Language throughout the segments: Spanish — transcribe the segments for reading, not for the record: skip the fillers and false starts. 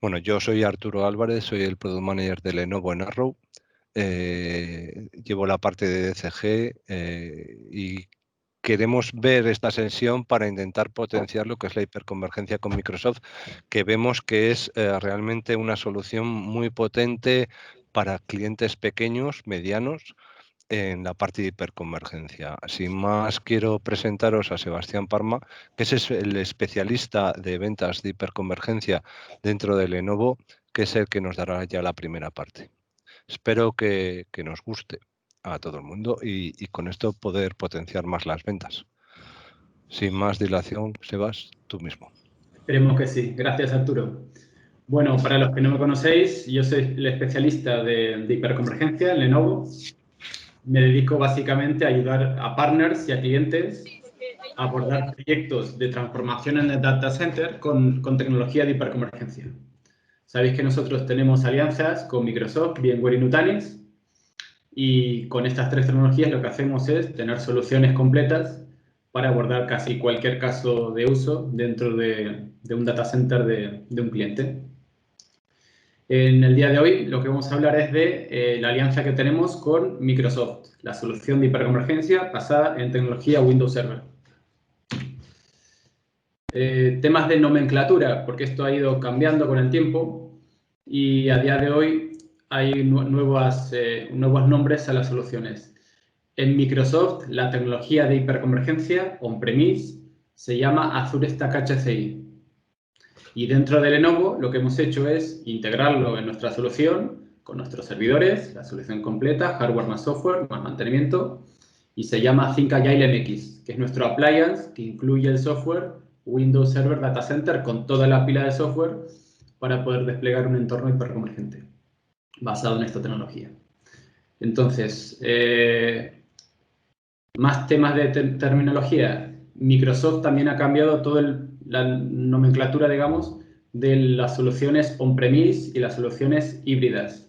Bueno, yo soy Arturo Álvarez, soy el Product Manager de Lenovo en Arrow. Llevo la parte de DCG y queremos ver esta sesión para intentar potenciar lo que es la hiperconvergencia con Microsoft, que vemos que es realmente una solución muy potente para clientes pequeños, medianos, en la parte de hiperconvergencia. Sin más, quiero presentaros a Sebastián Parma, que es el especialista de ventas de hiperconvergencia dentro de Lenovo, que es el que nos dará ya la primera parte. Espero que nos guste a todo el mundo y con esto poder potenciar más las ventas. Sin más dilación, Sebas, tú mismo. Esperemos que sí. Gracias, Arturo. Bueno, para los que no me conocéis, yo soy el especialista de hiperconvergencia en Lenovo. Me dedico básicamente a ayudar a partners y a clientes a abordar proyectos de transformación en el data center con tecnología de hiperconvergencia. Sabéis que nosotros tenemos alianzas con Microsoft, VMware y Nutanix, y con estas tres tecnologías lo que hacemos es tener soluciones completas para abordar casi cualquier caso de uso dentro de un data center de un cliente. En el día de hoy lo que vamos a hablar es de la alianza que tenemos con Microsoft, la solución de hiperconvergencia basada en tecnología Windows Server. Temas de nomenclatura, porque esto ha ido cambiando con el tiempo y a día de hoy hay nuevos nombres a las soluciones. En Microsoft, la tecnología de hiperconvergencia on-premise se llama Azure Stack HCI. Y dentro de Lenovo lo que hemos hecho es integrarlo en nuestra solución con nuestros servidores, la solución completa, hardware más software más mantenimiento, y se llama Think Agile MX, que es nuestro appliance que incluye el software Windows Server Data Center con toda la pila de software para poder desplegar un entorno hiperconvergente basado en esta tecnología. Entonces, más temas de terminología. Microsoft también ha cambiado toda la nomenclatura, digamos, de las soluciones on-premise y las soluciones híbridas.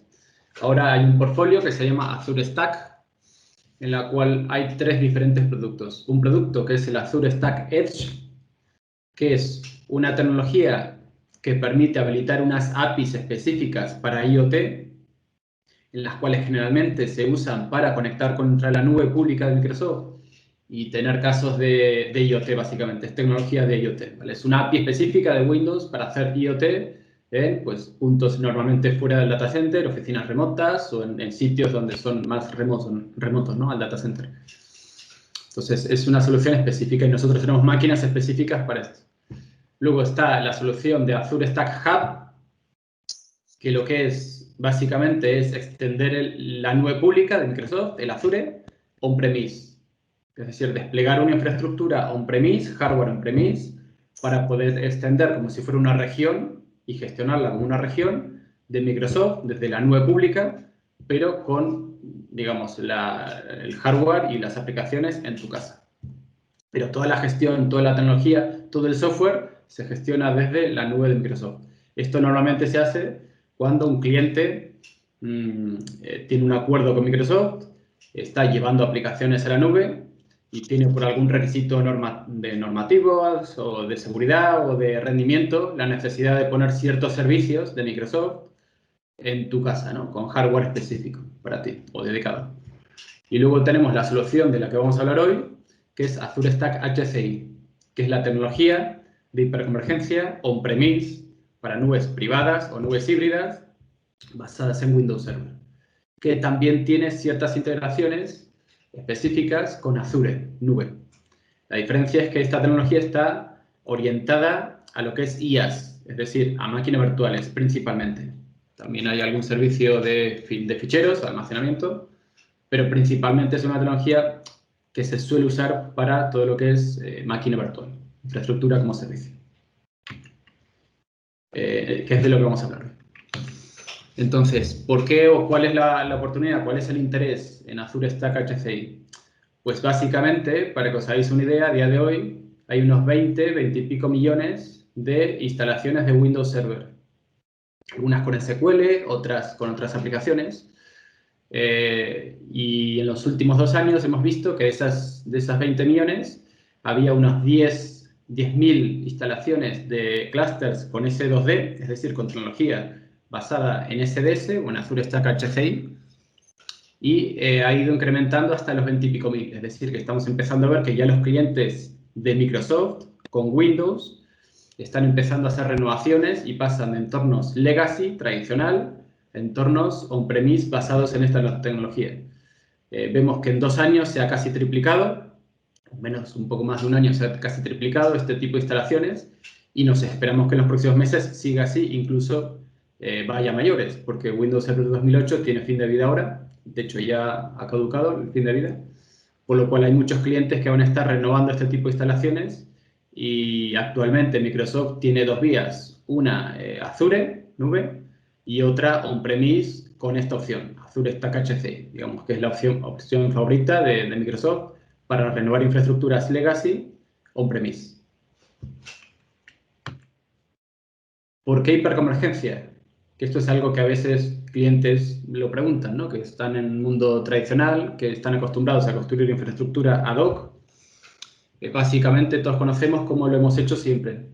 Ahora hay un portfolio que se llama Azure Stack, en la cual hay tres diferentes productos. Un producto que es el Azure Stack Edge, que es una tecnología que permite habilitar unas APIs específicas para IoT, en las cuales generalmente se usan para conectar contra la nube pública de Microsoft y tener casos de IoT, básicamente. Es tecnología de IoT, ¿vale? Es una API específica de Windows para hacer IoT en pues, puntos normalmente fuera del data center, oficinas remotas o en sitios donde son más remotos, ¿no? Al data center. Entonces, es una solución específica y nosotros tenemos máquinas específicas para esto. Luego está la solución de Azure Stack Hub, que lo que es básicamente es extender la nube pública de Microsoft, el Azure, on-premise. Es decir, desplegar una infraestructura on-premise, hardware on-premise, para poder extender como si fuera una región y gestionarla como una región de Microsoft desde la nube pública, pero con, digamos, el hardware y las aplicaciones en tu casa. Pero toda la gestión, toda la tecnología, todo el software se gestiona desde la nube de Microsoft. Esto normalmente se hace cuando un cliente tiene un acuerdo con Microsoft, está llevando aplicaciones a la nube y tiene por algún requisito normativo o de seguridad o de rendimiento la necesidad de poner ciertos servicios de Microsoft en tu casa, ¿no? Con hardware específico para ti o dedicado. Y luego tenemos la solución de la que vamos a hablar hoy, que es Azure Stack HCI, que es la tecnología de hiperconvergencia on-premise para nubes privadas o nubes híbridas basadas en Windows Server, que también tiene ciertas integraciones específicas con Azure Nube. La diferencia es que esta tecnología está orientada a lo que es IaaS, es decir, a máquinas virtuales principalmente. También hay algún servicio de ficheros, almacenamiento, pero principalmente es una tecnología que se suele usar para todo lo que es máquina virtual, infraestructura como servicio, que es de lo que vamos a hablar hoy. Entonces, ¿por qué o cuál es la oportunidad? ¿Cuál es el interés en Azure Stack HCI? Pues básicamente, para que os hagáis una idea, a día de hoy hay unos 20 y pico millones de instalaciones de Windows Server. Algunas con SQL, otras con otras aplicaciones. Y en los últimos 2 años hemos visto que de esas 20 millones había unos 10 10.000 instalaciones de clusters con S2D, es decir, con tecnología basada en SDS o en Azure Stack HCI, y ha ido incrementando hasta los 20 y pico mil. Es decir, que estamos empezando a ver que ya los clientes de Microsoft con Windows están empezando a hacer renovaciones y pasan de entornos legacy, tradicional, a entornos on-premise basados en esta tecnología. Vemos que en 2 años se ha casi triplicado, menos un poco más de un año se ha casi triplicado este tipo de instalaciones, y nos esperamos que en los próximos meses siga así, incluso vaya a mayores, porque Windows Server 2008 tiene fin de vida ahora, de hecho ya ha caducado el fin de vida, por lo cual hay muchos clientes que van a estar renovando este tipo de instalaciones, y actualmente Microsoft tiene 2 vías, una Azure, nube, y otra on-premise con esta opción, Azure Stack HCI, digamos que es la opción favorita de Microsoft para renovar infraestructuras legacy on-premise. ¿Por qué hiperconvergencia? Que esto es algo que a veces clientes lo preguntan, ¿no? Que están en un mundo tradicional, que están acostumbrados a construir infraestructura ad hoc. Básicamente todos conocemos cómo lo hemos hecho siempre.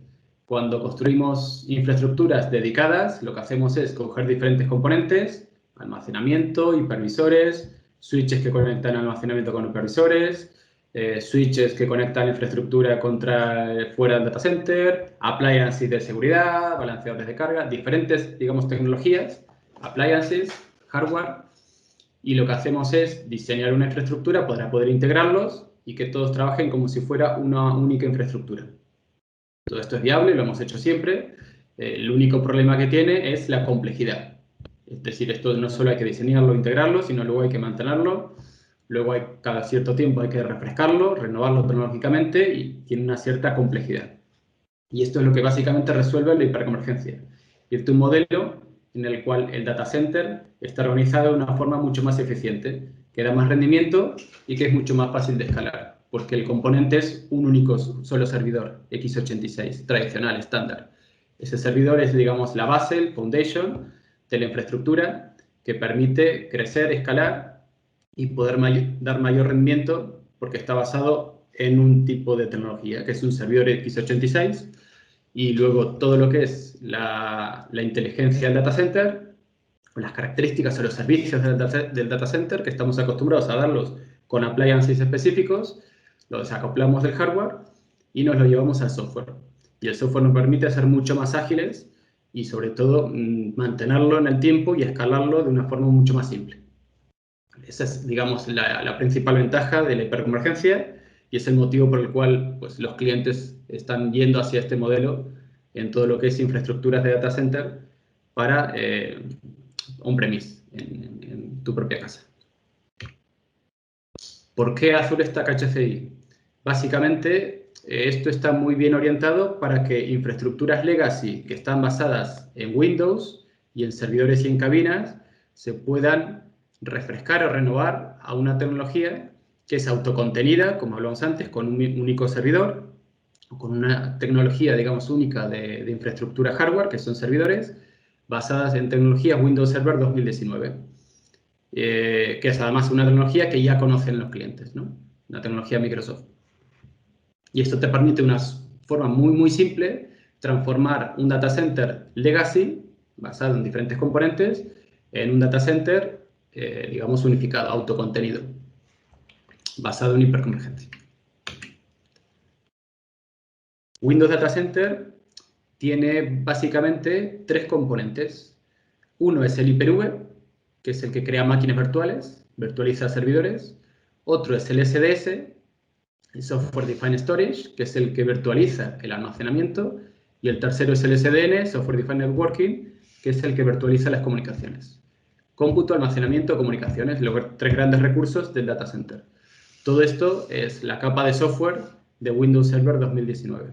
Cuando construimos infraestructuras dedicadas, lo que hacemos es coger diferentes componentes, almacenamiento, hipervisores, switches que conectan almacenamiento con hipervisores, switches que conectan infraestructura fuera del data center, appliances de seguridad, balanceadores de carga, diferentes, digamos, tecnologías, appliances, hardware, y lo que hacemos es diseñar una infraestructura para poder integrarlos y que todos trabajen como si fuera una única infraestructura. Todo esto es viable, lo hemos hecho siempre. El único problema que tiene es la complejidad. Es decir, esto no solo hay que diseñarlo, integrarlo, sino luego hay que mantenerlo. Luego cada cierto tiempo hay que refrescarlo, renovarlo tecnológicamente, y tiene una cierta complejidad. Y esto es lo que básicamente resuelve la hiperconvergencia. Irte a un modelo en el cual el data center está organizado de una forma mucho más eficiente, que da más rendimiento y que es mucho más fácil de escalar, porque el componente es un único solo servidor, x86, tradicional, estándar. Ese servidor es, digamos, la base, el foundation de la infraestructura que permite crecer, escalar y poder dar mayor rendimiento, porque está basado en un tipo de tecnología, que es un servidor x86, y luego todo lo que es la inteligencia del data center, las características o los servicios del data center, que estamos acostumbrados a darlos con appliances específicos, los acoplamos del hardware y nos lo llevamos al software. Y el software nos permite ser mucho más ágiles y, sobre todo, mantenerlo en el tiempo y escalarlo de una forma mucho más simple. Esa es, digamos, la principal ventaja de la hiperconvergencia, y es el motivo por el cual, pues, los clientes están yendo hacia este modelo en todo lo que es infraestructuras de data center para on-premise, en tu propia casa. ¿Por qué Azure Stack HCI? Básicamente, esto está muy bien orientado para que infraestructuras legacy que están basadas en Windows y en servidores y en cabinas se puedan refrescar o renovar a una tecnología que es autocontenida, como hablamos antes, con un único servidor, o con una tecnología, digamos, única de infraestructura hardware, que son servidores, basadas en tecnología Windows Server 2019, que es además una tecnología que ya conocen los clientes, ¿no? Una tecnología Microsoft. Y esto te permite una forma muy simple transformar un data center legacy, basado en diferentes componentes, en un data center, digamos, unificado, autocontenido, basado en hiperconvergencia. Windows Data Center tiene básicamente 3 componentes. Uno es el Hyper-V, que es el que crea máquinas virtuales, virtualiza servidores. Otro es el SDS, el Software Defined Storage, que es el que virtualiza el almacenamiento. Y el tercero es el SDN, Software Defined Networking, que es el que virtualiza las comunicaciones. Cómputo, almacenamiento, comunicaciones, los 3 grandes recursos del data center. Todo esto es la capa de software de Windows Server 2019,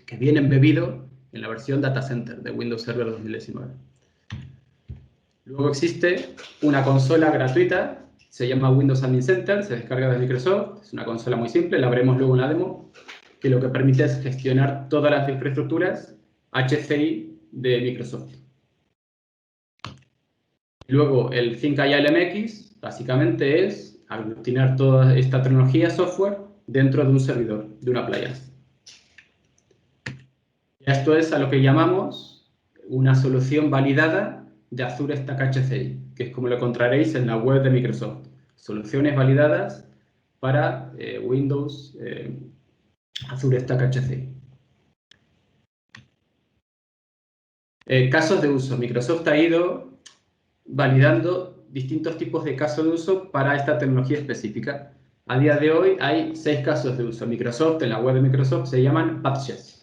que viene embebido en la versión data center de Windows Server 2019. Luego existe una consola gratuita, se llama Windows Admin Center, se descarga de Microsoft, es una consola muy simple, la veremos luego en la demo, que lo que permite es gestionar todas las infraestructuras HCI de Microsoft. Luego el ThinkAI MX básicamente es aglutinar toda esta tecnología software dentro de un servidor, de una appliance. Esto es a lo que llamamos una solución validada de Azure Stack HCI, que es como lo encontraréis en la web de Microsoft. Soluciones validadas para Windows Azure Stack HCI. Casos de uso. Microsoft ha ido validando distintos tipos de casos de uso para esta tecnología específica. A día de hoy hay 6 casos de uso. Microsoft, en la web de Microsoft, se llaman patches.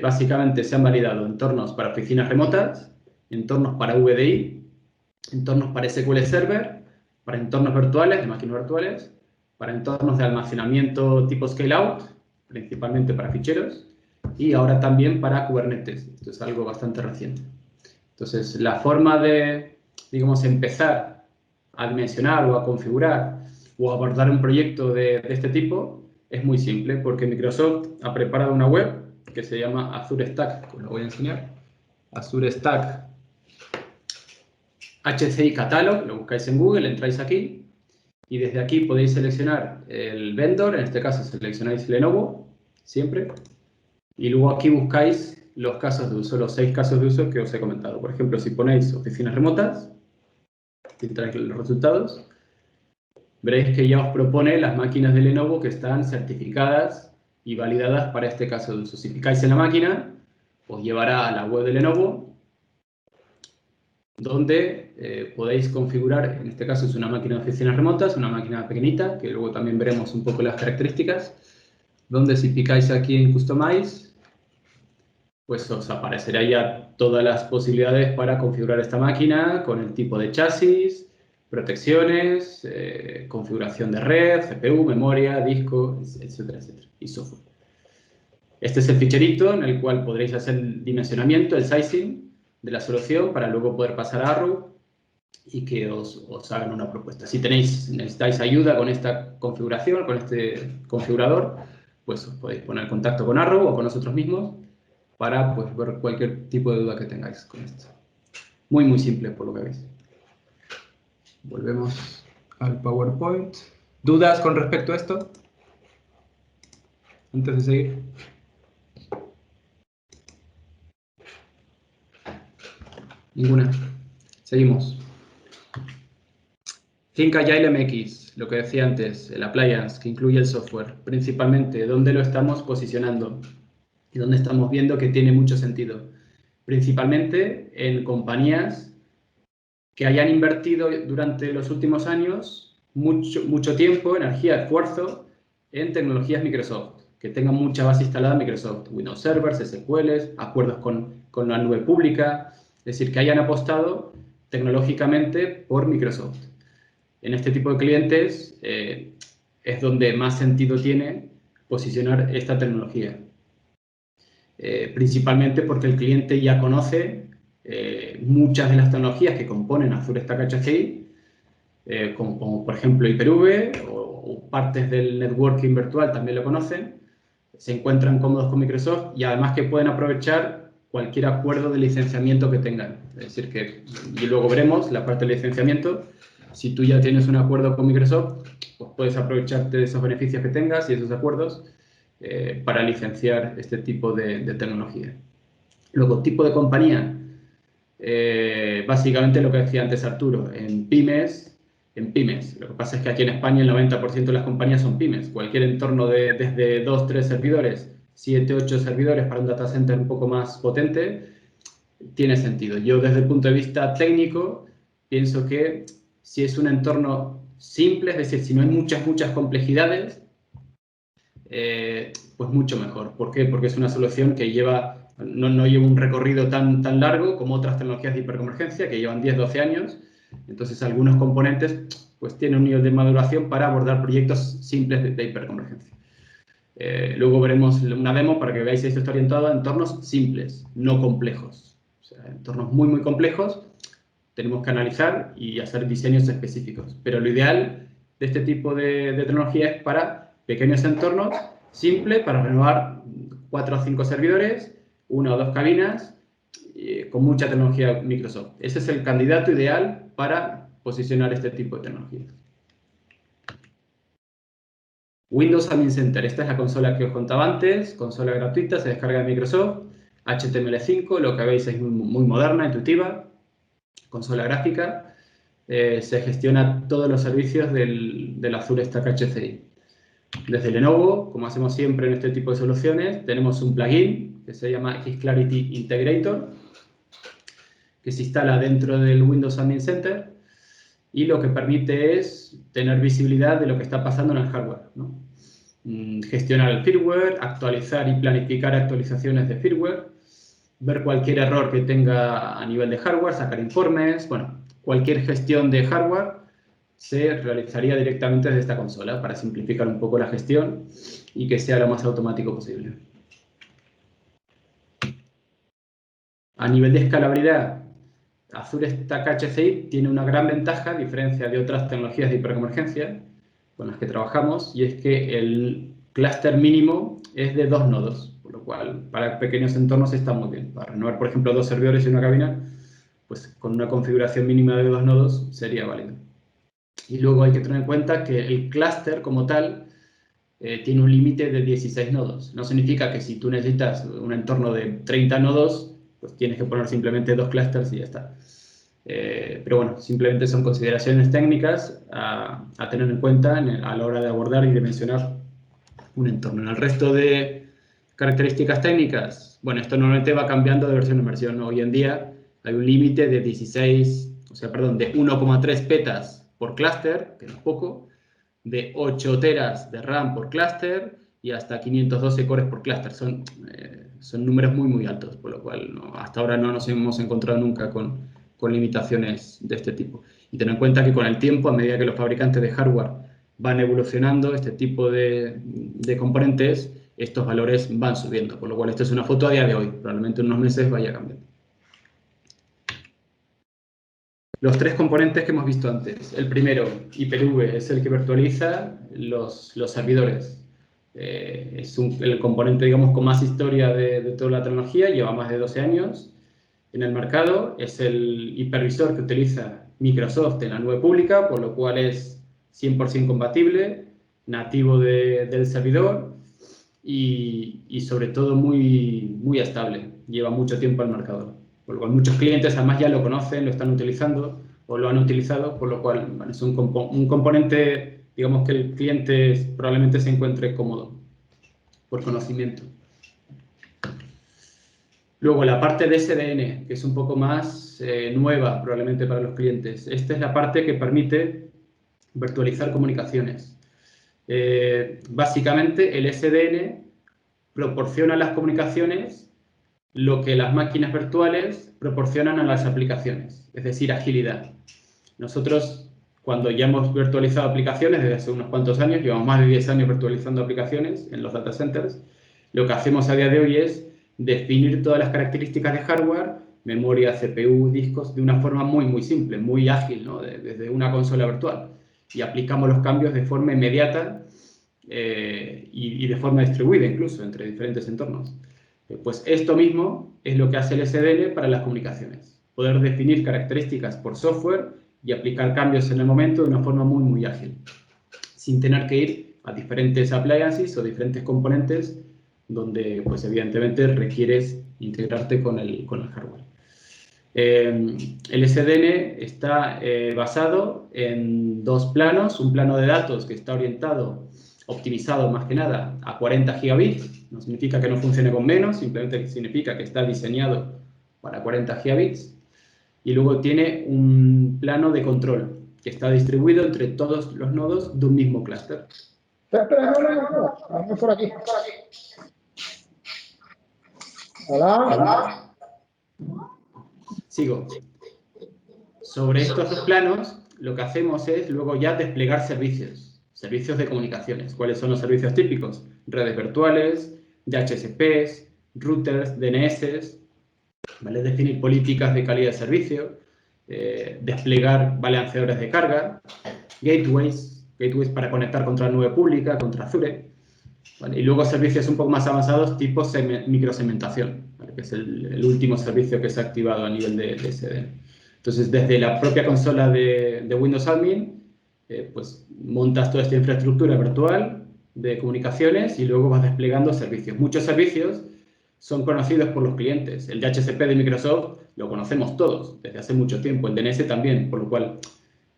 Básicamente se han validado entornos para oficinas remotas, entornos para VDI, entornos para SQL Server, para entornos virtuales, de máquinas virtuales, para entornos de almacenamiento tipo scale-out, principalmente para ficheros, y ahora también para Kubernetes. Esto es algo bastante reciente. Entonces, la forma de, digamos, empezar a dimensionar o a configurar o a abordar un proyecto de este tipo es muy simple, porque Microsoft ha preparado una web que se llama Azure Stack, que os lo voy a enseñar. Azure Stack HCI Catalog, lo buscáis en Google, entráis aquí y desde aquí podéis seleccionar el vendor, en este caso seleccionáis Lenovo, siempre, y luego aquí buscáis los casos de uso, los 6 casos de uso que os he comentado. Por ejemplo, si ponéis oficinas remotas, filtráis los resultados, veréis que ya os propone las máquinas de Lenovo que están certificadas y validadas para este caso de uso. Si picáis en la máquina, os llevará a la web de Lenovo, donde podéis configurar, en este caso es una máquina de oficinas remotas, una máquina pequeñita, que luego también veremos un poco las características, donde si picáis aquí en Customize, pues os aparecerá ya todas las posibilidades para configurar esta máquina con el tipo de chasis, protecciones, configuración de red, CPU, memoria, disco, etcétera, etcétera, y software. Este es el ficherito en el cual podréis hacer el dimensionamiento, el sizing de la solución para luego poder pasar a Arrow y que os hagan una propuesta. Si necesitáis ayuda con esta configuración, con este configurador, pues os podéis poner en contacto con Arrow o con nosotros mismos para pues, ver cualquier tipo de duda que tengáis con esto. Muy, muy simple por lo que veis. Volvemos al PowerPoint. ¿Dudas con respecto a esto? Antes de seguir. Ninguna. Seguimos. Think Agile MX, lo que decía antes, el appliance que incluye el software, principalmente, ¿dónde lo estamos posicionando? Y dónde estamos viendo que tiene mucho sentido. Principalmente en compañías que hayan invertido durante los últimos años mucho tiempo, energía, esfuerzo en tecnologías Microsoft, que tengan mucha base instalada en Microsoft, Windows Server, SQL, acuerdos con la nube pública, es decir, que hayan apostado tecnológicamente por Microsoft. En este tipo de clientes es donde más sentido tiene posicionar esta tecnología. Principalmente porque el cliente ya conoce muchas de las tecnologías que componen Azure Stack HCI, como por ejemplo Hyper-V o partes del networking virtual también lo conocen, se encuentran cómodos con Microsoft y además que pueden aprovechar cualquier acuerdo de licenciamiento que tengan. Es decir, que, y luego veremos la parte de licenciamiento, si tú ya tienes un acuerdo con Microsoft, pues puedes aprovecharte de esos beneficios que tengas y esos acuerdos para licenciar este tipo de tecnología. Luego, tipo de compañía. Básicamente lo que decía antes Arturo, en pymes. Lo que pasa es que aquí en España el 90% de las compañías son pymes. Cualquier entorno desde 2, 3 servidores, 7, 8 servidores para un data center un poco más potente, tiene sentido. Yo desde el punto de vista técnico pienso que si es un entorno simple, es decir, si no hay muchas complejidades, pues mucho mejor. ¿Por qué? Porque es una solución que no lleva un recorrido tan largo como otras tecnologías de hiperconvergencia que llevan 10, 12 años. Entonces, algunos componentes pues tienen un nivel de maduración para abordar proyectos simples de hiperconvergencia. Luego veremos una demo para que veáis si esto está orientado a entornos simples, no complejos. O sea, entornos muy complejos tenemos que analizar y hacer diseños específicos. Pero lo ideal de este tipo de tecnología es para pequeños entornos simples, para renovar 4 o 5 servidores, 1 o 2 cabinas, con mucha tecnología Microsoft. Ese es el candidato ideal para posicionar este tipo de tecnologías. Windows Admin Center, esta es la consola que os contaba antes, consola gratuita, se descarga de Microsoft, HTML5, lo que veis es muy moderna, intuitiva, consola gráfica, se gestiona todos los servicios del Azure Stack HCI. Desde Lenovo, como hacemos siempre en este tipo de soluciones, tenemos un plugin que se llama Xclarity Integrator, que se instala dentro del Windows Admin Center y lo que permite es tener visibilidad de lo que está pasando en el hardware, ¿no? Gestionar el firmware, actualizar y planificar actualizaciones de firmware, ver cualquier error que tenga a nivel de hardware, sacar informes, bueno, cualquier gestión de hardware se realizaría directamente desde esta consola para simplificar un poco la gestión y que sea lo más automático posible. A nivel de escalabilidad, Azure Stack HCI tiene una gran ventaja, a diferencia de otras tecnologías de hiperconvergencia con las que trabajamos, y es que el clúster mínimo es de 2 nodos, por lo cual para pequeños entornos está muy bien. Para renovar, por ejemplo, 2 servidores en una cabina, pues con una configuración mínima de 2 nodos sería válido. Y luego hay que tener en cuenta que el clúster como tal tiene un límite de 16 nodos. No significa que si tú necesitas un entorno de 30 nodos, pues tienes que poner simplemente 2 clústeres y ya está. Pero bueno, simplemente son consideraciones técnicas a tener en cuenta a la hora de abordar y dimensionar un entorno. En el resto de características técnicas, bueno, esto normalmente va cambiando de versión en versión. Hoy en día hay un límite de 1,3 petas por clúster, que no es poco, de 8 teras de RAM por clúster y hasta 512 cores por clúster. Son números muy altos, por lo cual hasta ahora no nos hemos encontrado nunca con limitaciones de este tipo. Y ten en cuenta que con el tiempo, a medida que los fabricantes de hardware van evolucionando este tipo de componentes, estos valores van subiendo, por lo cual esta es una foto a día de hoy, probablemente en unos meses vaya cambiando. Los 3 componentes que hemos visto antes. El primero, Hyper-V, es el que virtualiza los servidores. Es el componente, digamos, con más historia de toda la tecnología, lleva más de 12 años en el mercado. Es el hipervisor que utiliza Microsoft en la nube pública, por lo cual es 100% compatible, nativo del servidor y sobre todo muy estable. Lleva mucho tiempo al mercado. Por lo cual muchos clientes además ya lo conocen, lo están utilizando o lo han utilizado, por lo cual bueno, es un componente, digamos, que el cliente probablemente se encuentre cómodo por conocimiento. Luego la parte de SDN, que es un poco más nueva probablemente para los clientes. Esta es la parte que permite virtualizar comunicaciones. Básicamente el SDN proporciona a las comunicaciones lo que las máquinas virtuales proporcionan a las aplicaciones, es decir, agilidad. Nosotros, cuando ya hemos virtualizado aplicaciones desde hace unos cuantos años, llevamos más de 10 años virtualizando aplicaciones en los data centers, lo que hacemos a día de hoy es definir todas las características de hardware, memoria, CPU, discos, de una forma muy simple, muy ágil, ¿no? Desde una consola virtual. Y aplicamos los cambios de forma inmediata y de forma distribuida incluso entre diferentes entornos. Pues esto mismo es lo que hace el SDN para las comunicaciones. Poder definir características por software y aplicar cambios en el momento de una forma muy ágil, sin tener que ir a diferentes appliances o diferentes componentes donde, pues evidentemente, requieres integrarte con el hardware. El SDN está basado en 2 planos, un plano de datos que está orientado, optimizado más que nada, a 40 gigabits. No significa que no funcione con menos, simplemente significa que está diseñado para 40 gigabits. Y luego tiene un plano de control que está distribuido entre todos los nodos de un mismo clúster. Espera, no, vamos por aquí. Hola. Sigo. Sobre estos 2 planos, lo que hacemos es luego ya desplegar servicios de comunicaciones. ¿Cuáles son los servicios típicos? Redes virtuales, DHCPs, routers, DNS, ¿vale? Definir políticas de calidad de servicio, desplegar balanceadores de carga, gateways para conectar contra la nube pública, contra Azure, ¿vale? Y luego servicios un poco más avanzados tipo microsegmentación, ¿vale? Que es el último servicio que se ha activado a nivel de SDN. Entonces, desde la propia consola de Windows Admin, pues montas toda esta infraestructura virtual, de comunicaciones y luego vas desplegando servicios. Muchos servicios son conocidos por los clientes. El DHCP de Microsoft lo conocemos todos desde hace mucho tiempo, el DNS también, por lo cual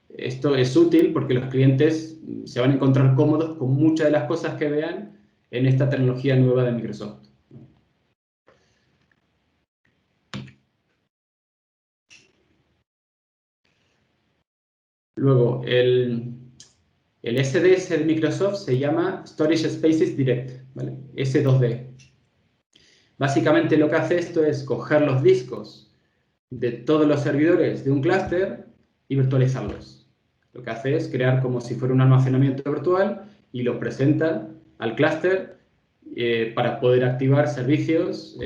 esto es útil porque los clientes se van a encontrar cómodos con muchas de las cosas que vean en esta tecnología nueva de Microsoft. Luego, el SDS de Microsoft se llama Storage Spaces Direct, ¿vale? S2D. Básicamente lo que hace esto es coger los discos de todos los servidores de un clúster y virtualizarlos. Lo que hace es crear como si fuera un almacenamiento virtual y lo presenta al clúster para poder activar servicios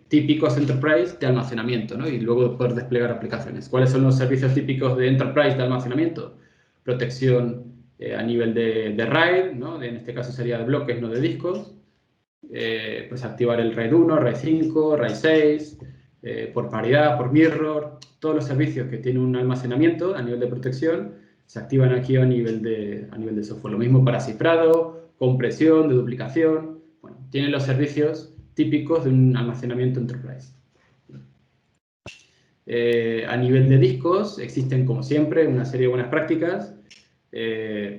típicos Enterprise de almacenamiento, ¿no? Y luego poder desplegar aplicaciones. ¿Cuáles son los servicios típicos de Enterprise de almacenamiento? Protección a nivel de RAID, ¿no? En este caso sería de bloques, no de discos. Pues activar el RAID 1, RAID 5, RAID 6, por paridad, por mirror. Todos los servicios que tienen un almacenamiento a nivel de protección se activan aquí a nivel de software. Lo mismo para cifrado, compresión, de duplicación. Bueno, tienen los servicios típicos de un almacenamiento Enterprise. A nivel de discos existen, como siempre, una serie de buenas prácticas.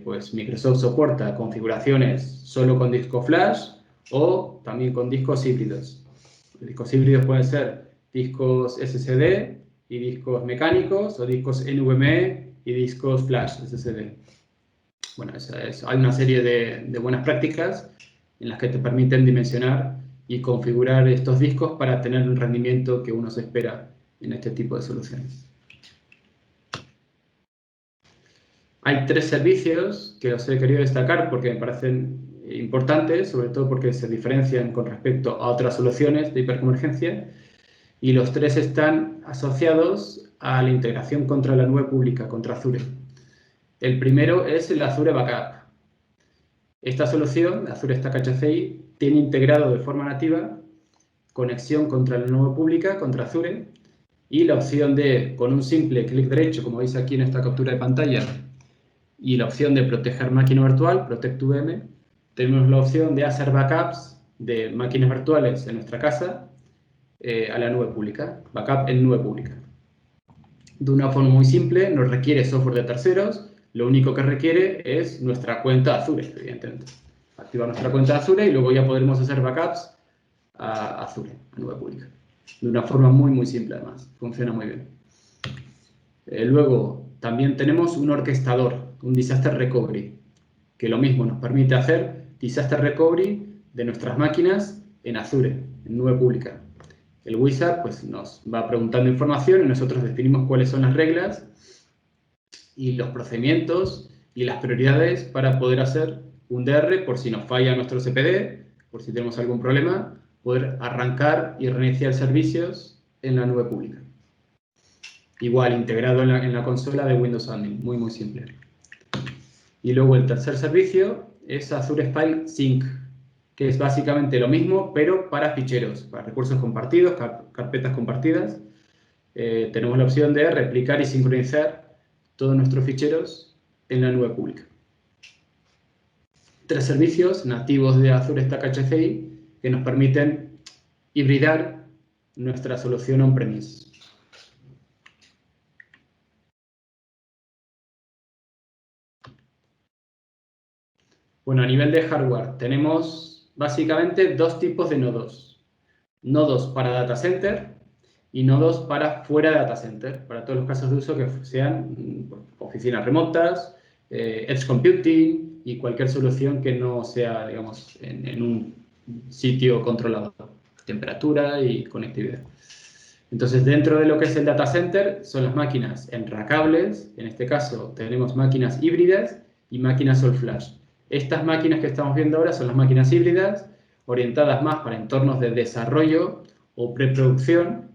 Pues Microsoft soporta configuraciones solo con disco flash o también con discos híbridos. Los discos híbridos pueden ser discos SSD y discos mecánicos o discos NVMe y discos flash SSD. Bueno, hay una serie de buenas prácticas en las que te permiten dimensionar y configurar estos discos para tener el rendimiento que uno se espera en este tipo de soluciones. Hay 3 servicios que os he querido destacar porque me parecen importantes, sobre todo porque se diferencian con respecto a otras soluciones de hiperconvergencia, y los 3 están asociados a la integración contra la nube pública, contra Azure. El primero es el Azure Backup. Esta solución, Azure Stack HCI, tiene integrado de forma nativa conexión contra la nube pública, contra Azure, y la opción de, con un simple clic derecho, como veis aquí en esta captura de pantalla, y la opción de proteger máquina virtual, Protect VM, tenemos la opción de hacer backups de máquinas virtuales en nuestra casa a la nube pública, backup en nube pública. De una forma muy simple, no requiere software de terceros, lo único que requiere es nuestra cuenta Azure, evidentemente. Activar nuestra cuenta Azure y luego ya podremos hacer backups a Azure, a nube pública. De una forma muy, muy simple además, funciona muy bien. Luego, también tenemos un orquestador, un Disaster Recovery, que lo mismo nos permite hacer Disaster Recovery de nuestras máquinas en Azure, en nube pública. El wizard pues, nos va preguntando información y nosotros definimos cuáles son las reglas y los procedimientos y las prioridades para poder hacer un DR por si nos falla nuestro CPD, por si tenemos algún problema, poder arrancar y reiniciar servicios en la nube pública. Igual, integrado en la consola de Windows Admin, muy, muy simple. Y luego el tercer servicio es Azure File Sync, que es básicamente lo mismo, pero para ficheros, para recursos compartidos, carpetas compartidas. Tenemos la opción de replicar y sincronizar todos nuestros ficheros en la nube pública. 3 servicios nativos de Azure Stack HCI que nos permiten hibridar nuestra solución on-premise. Bueno, a nivel de hardware tenemos básicamente 2 tipos de nodos. Nodos para data center y nodos para fuera de data center, para todos los casos de uso que sean oficinas remotas, edge computing y cualquier solución que no sea, digamos, en un sitio controlado, temperatura y conectividad. Entonces, dentro de lo que es el data center son las máquinas enracables, en este caso tenemos máquinas híbridas y máquinas all flash. Estas máquinas que estamos viendo ahora son las máquinas híbridas, orientadas más para entornos de desarrollo o preproducción,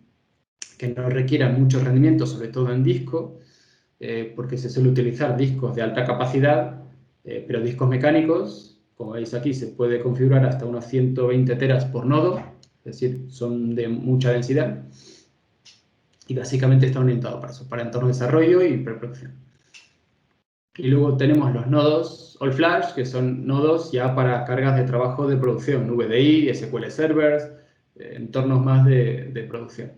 que no requieran mucho rendimiento, sobre todo en disco, porque se suele utilizar discos de alta capacidad, pero discos mecánicos, como veis aquí, se puede configurar hasta unos 120 teras por nodo, es decir, son de mucha densidad, y básicamente están orientados para eso, para entorno de desarrollo y preproducción. Y luego tenemos los nodos All Flash, que son nodos ya para cargas de trabajo de producción, VDI, SQL Servers, entornos más de producción,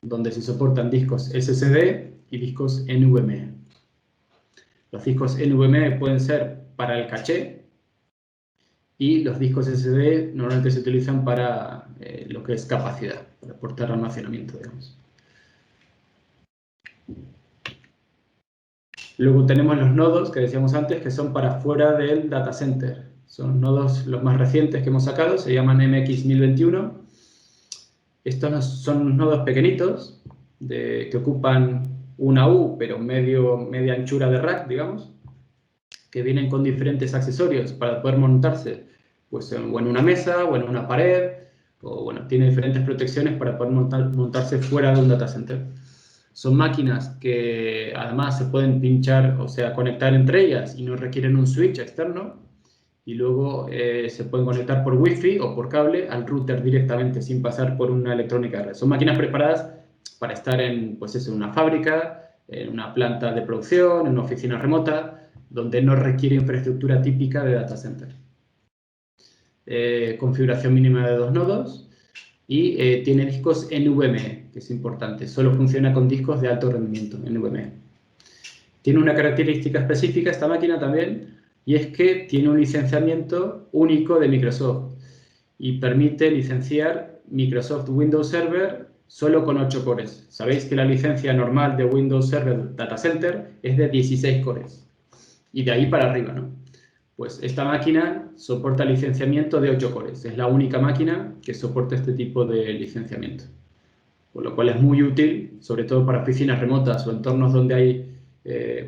donde se soportan discos SSD y discos NVMe. Los discos NVMe pueden ser para el caché y los discos SSD normalmente se utilizan para lo que es capacidad, para aportar almacenamiento, digamos. Luego tenemos los nodos que decíamos antes, que son para fuera del data center. Son nodos los más recientes que hemos sacado, se llaman MX1021. Estos son nodos pequeñitos, que ocupan una U, pero media anchura de rack, digamos, que vienen con diferentes accesorios para poder montarse pues, o en una mesa o en una pared, o bueno, tiene diferentes protecciones para poder montarse fuera de un data center. Son máquinas que además se pueden pinchar, o sea, conectar entre ellas y no requieren un switch externo. Y luego se pueden conectar por Wi-Fi o por cable al router directamente sin pasar por una electrónica de red. Son máquinas preparadas para estar en, pues eso, en una fábrica, en una planta de producción, en una oficina remota, donde no requiere infraestructura típica de data center. Configuración mínima de 2 nodos. Y tiene discos NVMe, que es importante. Solo funciona con discos de alto rendimiento, NVMe. Tiene una característica específica esta máquina también, y es que tiene un licenciamiento único de Microsoft y permite licenciar Microsoft Windows Server solo con 8 cores. Sabéis que la licencia normal de Windows Server Data Center es de 16 cores. Y de ahí para arriba, ¿no? Pues esta máquina soporta licenciamiento de 8 cores. Es la única máquina que soporta este tipo de licenciamiento. Por lo cual es muy útil, sobre todo para oficinas remotas o entornos donde hay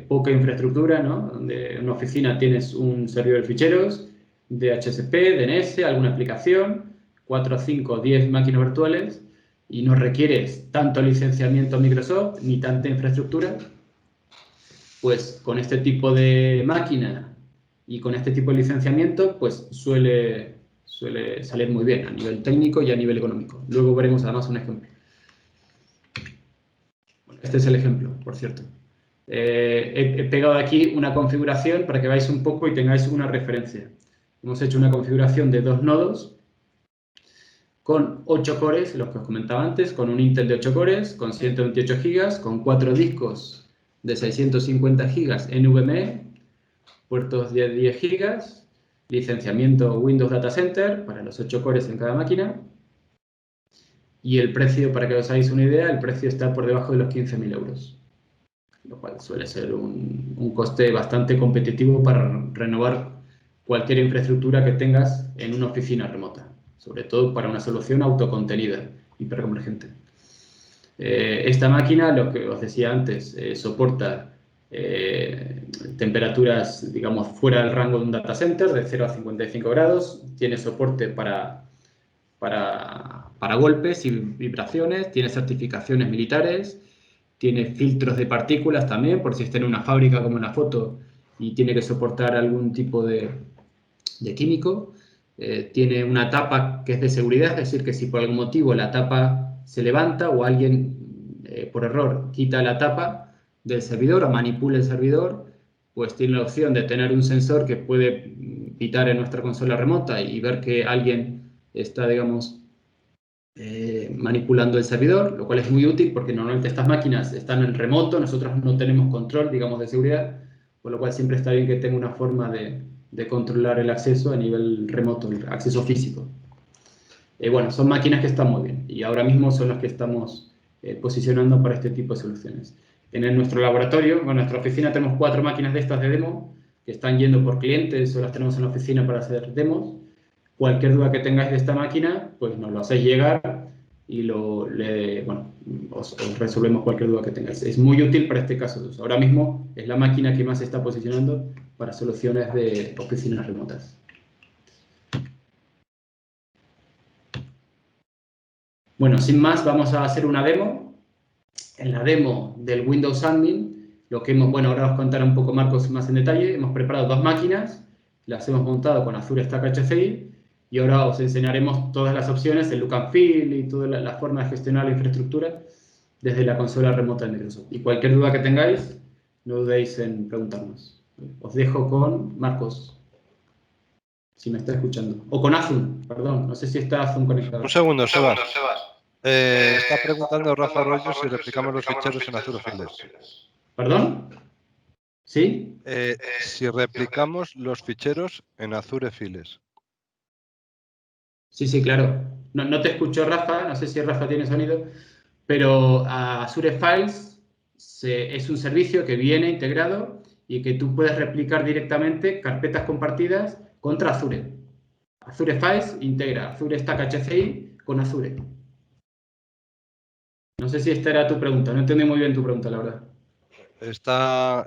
poca infraestructura, ¿no? Donde en una oficina tienes un servidor de ficheros, DHCP, DNS, alguna aplicación, 4, 5, 10 máquinas virtuales y no requieres tanto licenciamiento Microsoft ni tanta infraestructura. Pues con este tipo de máquina y con este tipo de licenciamiento, pues suele salir muy bien a nivel técnico y a nivel económico. Luego veremos además un ejemplo. Bueno, este es el ejemplo, por cierto. He pegado aquí una configuración para que veáis un poco y tengáis una referencia. Hemos hecho una configuración de 2 nodos con 8 cores, los que os comentaba antes, con un Intel de 8 cores, con 128 GB, con 4 discos de 650 GB NVMe, puertos de 10 GB, licenciamiento Windows Data Center para los 8 cores en cada máquina. Y el precio, para que os hagáis una idea, el precio está por debajo de los 15.000 euros. Lo cual suele ser un coste bastante competitivo para renovar cualquier infraestructura que tengas en una oficina remota. Sobre todo para una solución autocontenida, hiperconvergente. Esta máquina, lo que os decía antes, soporta temperaturas, digamos, fuera del rango de un data center, de 0 a 55 grados. Tiene soporte para golpes y vibraciones. Tiene certificaciones militares. Tiene filtros de partículas también, por si está en una fábrica como en la foto y tiene que soportar algún tipo de químico. Tiene una tapa que es de seguridad, es decir, que si por algún motivo la tapa se levanta o alguien por error quita la tapa del servidor o manipula el servidor, pues tiene la opción de tener un sensor que puede pitar en nuestra consola remota y ver que alguien está, digamos, manipulando el servidor, lo cual es muy útil porque normalmente estas máquinas están en remoto, nosotros no tenemos control, digamos, de seguridad, por lo cual siempre está bien que tenga una forma de controlar el acceso a nivel remoto, el acceso físico. Bueno, son máquinas que están muy bien y ahora mismo son las que estamos posicionando para este tipo de soluciones. En nuestro laboratorio, en nuestra oficina tenemos 4 máquinas de estas de demo que están yendo por clientes o las tenemos en la oficina para hacer demos. Cualquier duda que tengáis de esta máquina, pues nos lo hacéis llegar y os resolvemos cualquier duda que tengáis. Es muy útil para este caso. Ahora mismo es la máquina que más se está posicionando para soluciones de oficinas remotas. Bueno, sin más, vamos a hacer una demo. En la demo del Windows Admin, ahora os contaré un poco Marcos más en detalle. Hemos preparado 2 máquinas, las hemos montado con Azure Stack HCI y ahora os enseñaremos todas las opciones, el look and feel y toda la forma de gestionar la infraestructura desde la consola remota de Microsoft. Y cualquier duda que tengáis, no dudéis en preguntarnos. Os dejo con Marcos, si me está escuchando. O con Azun, perdón, no sé si está Azun conectado. Un segundo, Sebas. Está preguntando Rafa Arroyo si replicamos los ficheros en Azure Files. ¿Perdón? ¿Sí? Si replicamos los ficheros en Azure Files. Sí, sí, claro. No te escucho, Rafa, no sé si Rafa tiene sonido, pero Azure Files es un servicio que viene integrado y que tú puedes replicar directamente carpetas compartidas contra Azure. Azure Files integra Azure Stack HCI con Azure. No sé si esta era tu pregunta, no entendí muy bien tu pregunta, la verdad. Esta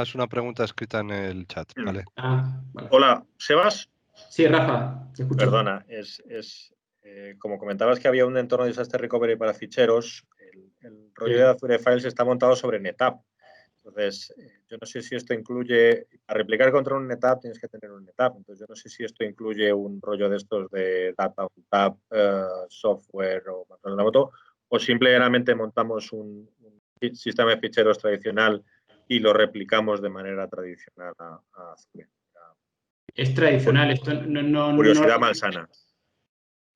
es una pregunta escrita en el chat, ¿vale? Vale. Hola, Sebas. Sí, Rafa, te escucho. Perdona, como comentabas que había un entorno de Disaster Recovery para ficheros, el rollo de Azure Files está montado sobre NetApp. Entonces, yo no sé si esto incluye, a replicar contra un NetApp tienes que tener un NetApp. Entonces, yo no sé si esto incluye un rollo de estos de Data on Tap, software o control remoto, o simplemente montamos un sistema de ficheros tradicional y lo replicamos de manera tradicional a Azure. Es tradicional, esto Curiosidad malsana.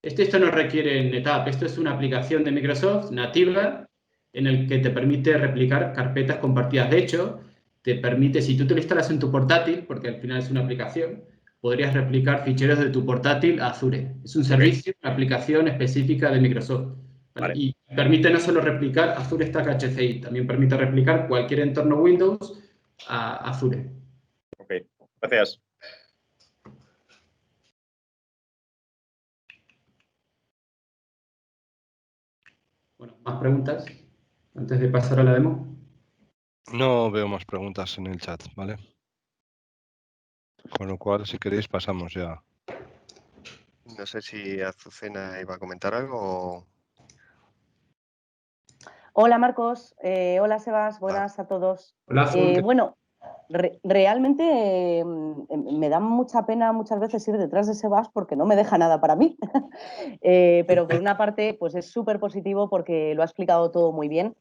Esto no requiere NetApp, esto es una aplicación de Microsoft nativa en el que te permite replicar carpetas compartidas. De hecho, te permite, si tú te lo instalas en tu portátil, porque al final es una aplicación, podrías replicar ficheros de tu portátil a Azure. Es un servicio, una aplicación específica de Microsoft. ¿Vale? Y permite no solo replicar Azure Stack HCI, también permite replicar cualquier entorno Windows a Azure. Ok, gracias. Bueno, ¿más preguntas antes de pasar a la demo? No veo más preguntas en el chat, ¿vale? Con lo cual, si queréis, pasamos ya. No sé si Azucena iba a comentar algo o... Hola Marcos, hola Sebas, buenas a todos. Hola, Azul. Bueno, realmente me da mucha pena muchas veces ir detrás de Sebas porque no me deja nada para mí. Pero por una parte, pues es súper positivo porque lo ha explicado todo muy bien.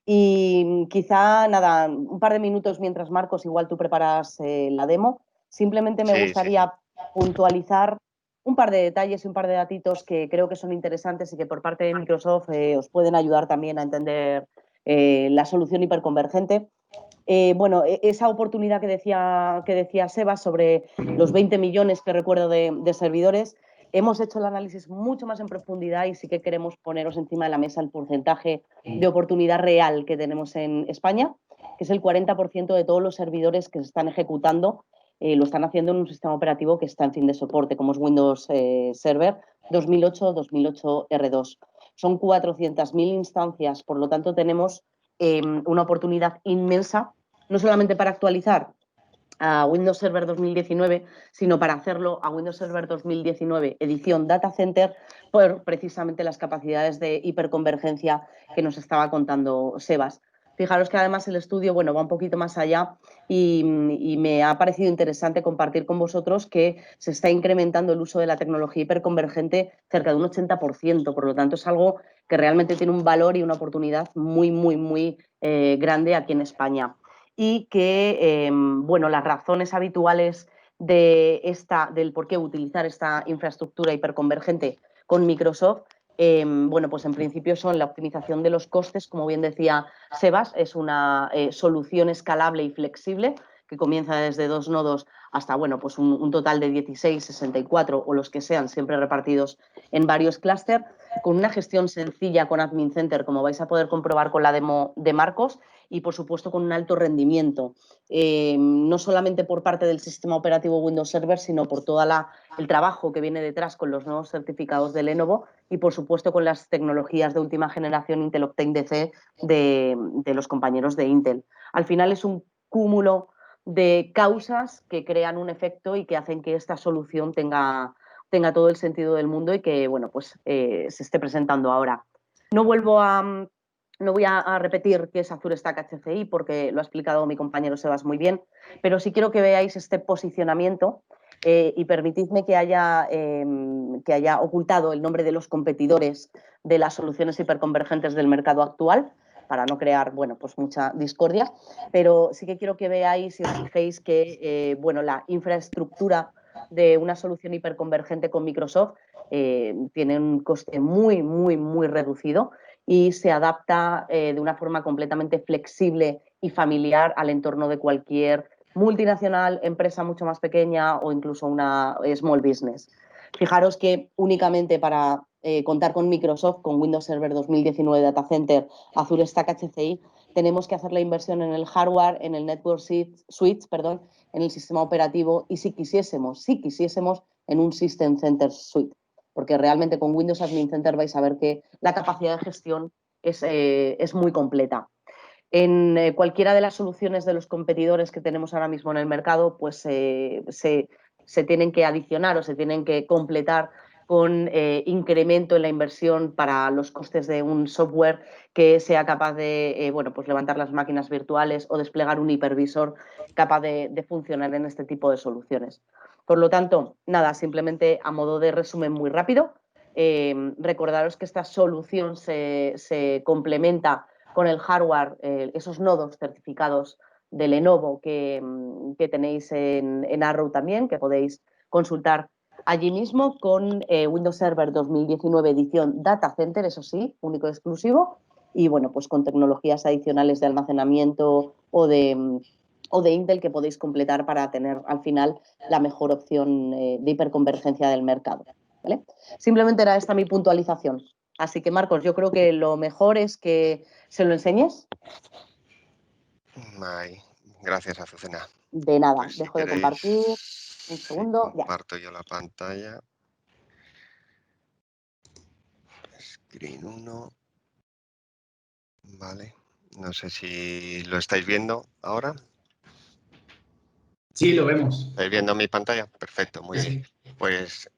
Y quizá, nada, un par de minutos mientras Marcos, igual tú preparas la demo, simplemente me gustaría puntualizar un par de detalles y un par de datitos que creo que son interesantes y que por parte de Microsoft os pueden ayudar también a entender la solución hiperconvergente. Bueno, esa oportunidad que decía Sebas sobre los 20 millones que recuerdo de servidores, hemos hecho el análisis mucho más en profundidad y sí que queremos poneros encima de la mesa el porcentaje de oportunidad real que tenemos en España, que es el 40% de todos los servidores que se están ejecutando, lo están haciendo en un sistema operativo que está en fin de soporte, como es Windows Server 2008 R2. Son 400.000 instancias, por lo tanto tenemos una oportunidad inmensa, no solamente para actualizar a Windows Server 2019, sino para hacerlo a Windows Server 2019 edición Data Center por precisamente las capacidades de hiperconvergencia que nos estaba contando Sebas. Fijaros que además el estudio, bueno, va un poquito más allá y me ha parecido interesante compartir con vosotros que se está incrementando el uso de la tecnología hiperconvergente cerca de un 80%, por lo tanto es algo que realmente tiene un valor y una oportunidad muy, muy, muy grande aquí en España. Y que, bueno, las razones habituales del por qué utilizar esta infraestructura hiperconvergente con Microsoft, bueno, pues en principio son la optimización de los costes, como bien decía Sebas, es una solución escalable y flexible que comienza desde 2 nodos hasta, bueno, pues un total de 16, 64 o los que sean, siempre repartidos en varios clústeres, con una gestión sencilla con Admin Center, como vais a poder comprobar con la demo de Marcos, y por supuesto con un alto rendimiento, no solamente por parte del sistema operativo Windows Server, sino por todo el trabajo que viene detrás con los nuevos certificados de Lenovo y por supuesto con las tecnologías de última generación Intel Optane DC de los compañeros de Intel. Al final es un cúmulo de causas que crean un efecto y que hacen que esta solución tenga todo el sentido del mundo y que, bueno, pues se esté presentando ahora. No voy a repetir qué es Azure Stack HCI porque lo ha explicado mi compañero Sebas muy bien, pero sí quiero que veáis este posicionamiento y permitidme que haya ocultado el nombre de los competidores de las soluciones hiperconvergentes del mercado actual. para no crear, bueno, pues mucha discordia, pero sí que quiero que veáis y os fijéis que, bueno, la infraestructura de una solución hiperconvergente con Microsoft tiene un coste muy, muy, muy reducido y se adapta de una forma completamente flexible y familiar al entorno de cualquier multinacional, empresa mucho más pequeña o incluso una small business. Fijaros que únicamente para contar con Microsoft, con Windows Server 2019 Data Center, Azure Stack HCI, tenemos que hacer la inversión en el hardware, en el Network Switch, perdón, en el sistema operativo y si quisiésemos, en un System Center Suite. Porque realmente con Windows Admin Center vais a ver que la capacidad de gestión es muy completa. En cualquiera de las soluciones de los competidores que tenemos ahora mismo en el mercado, pues se tienen que adicionar o se tienen que completar con incremento en la inversión para los costes de un software que sea capaz de bueno, pues levantar las máquinas virtuales o desplegar un hipervisor capaz de funcionar en este tipo de soluciones. Por lo tanto, nada, simplemente a modo de resumen muy rápido, recordaros que esta solución se complementa con el hardware, esos nodos certificados de Lenovo que tenéis en Arrow también, que podéis consultar allí mismo, con Windows Server 2019 edición Data Center, eso sí, único y exclusivo, y bueno, pues con tecnologías adicionales de almacenamiento o de Intel que podéis completar para tener al final la mejor opción de hiperconvergencia del mercado. ¿Vale? Simplemente era esta mi puntualización. Así que, Marcos, yo creo que lo mejor es que se lo enseñes. Ay, gracias, Azucena. De nada, Pues si dejo de queréis, compartir. Un sí, segundo, ya. comparto yo la pantalla. Screen 1. Vale. No sé si lo estáis viendo ahora. Sí, lo vemos. ¿Estáis viendo mi pantalla? Perfecto, muy bien. Sí. Pues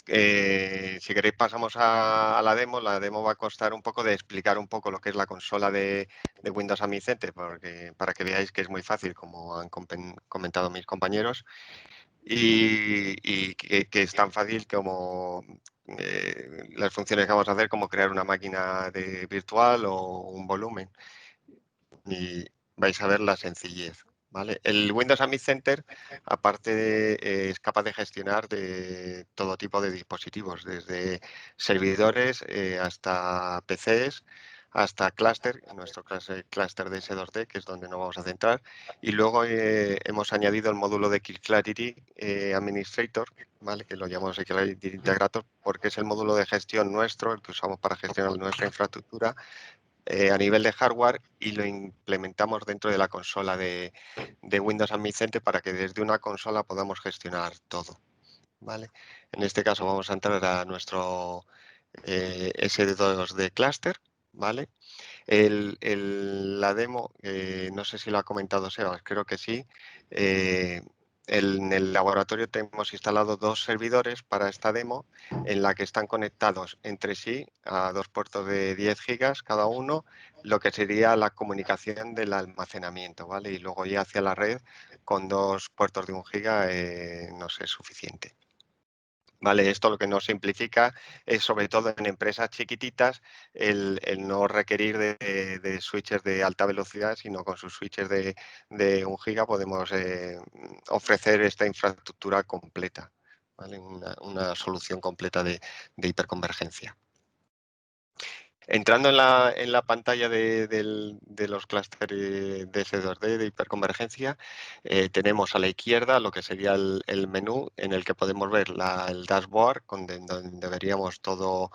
si queréis pasamos a la demo. La demo va a costar un poco de explicar un poco lo que es la consola de Windows Admin Center, porque para que veáis que es muy fácil, como han comentado mis compañeros, y que es tan fácil como las funciones que vamos a hacer, como crear una máquina virtual o un volumen. Y vais a ver la sencillez. ¿Vale? El Windows Admin Center, aparte, es capaz de gestionar de todo tipo de dispositivos, desde servidores hasta PCs, hasta clúster, en nuestro clúster de S2D, que es donde nos vamos a centrar. Y luego hemos añadido el módulo de Kill Clarity Administrator, ¿vale? Que lo llamamos Clarity Integrator, porque es el módulo de gestión nuestro, el que usamos para gestionar nuestra infraestructura a nivel de hardware, y lo implementamos dentro de la consola de Windows Admin Center para que desde una consola podamos gestionar todo. ¿Vale? En este caso vamos a entrar a nuestro SD2D cluster. ¿Vale? La demo, no sé si lo ha comentado Sebas, creo que sí. En el laboratorio tenemos instalado 2 servidores para esta demo, en la que están conectados entre sí a 2 puertos de 10 gigas cada uno, lo que sería la comunicación del almacenamiento, ¿vale? Y luego ya hacia la red con 2 puertos de 1 giga nos es suficiente. Vale, esto lo que nos simplifica es, sobre todo en empresas chiquititas, el no requerir de switches de alta velocidad, sino con sus switches de 1 giga podemos ofrecer esta infraestructura completa, ¿vale? Una solución completa de hiperconvergencia. Entrando en la pantalla de los clústeres de S2D de hiperconvergencia, tenemos a la izquierda lo que sería el menú, en el que podemos ver el dashboard, donde veríamos todo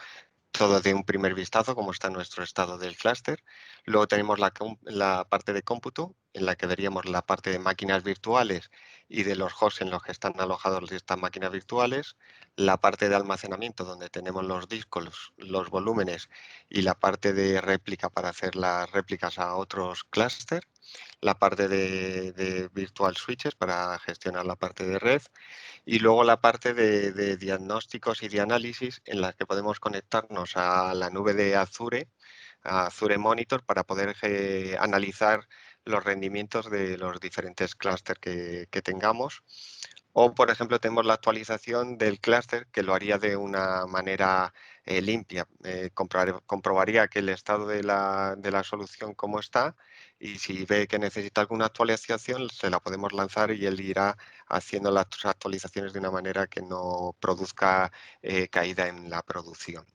de un primer vistazo, cómo está nuestro estado del clúster. Luego tenemos la parte de cómputo, en la que veríamos la parte de máquinas virtuales y de los hosts en los que están alojados estas máquinas virtuales. La parte de almacenamiento, donde tenemos los discos, los volúmenes, y la parte de réplica para hacer las réplicas a otros clústeres. La parte de virtual switches para gestionar la parte de red. Y luego la parte de diagnósticos y de análisis, en la que podemos conectarnos a la nube de Azure, a Azure Monitor, para poder analizar los rendimientos de los diferentes clústeres que tengamos. O, por ejemplo, tenemos la actualización del clúster que lo haría de una manera limpia. Comprobaría que el estado de la solución cómo está y si ve que necesita alguna actualización, se la podemos lanzar y él irá haciendo las actualizaciones de una manera que no produzca caída en la producción.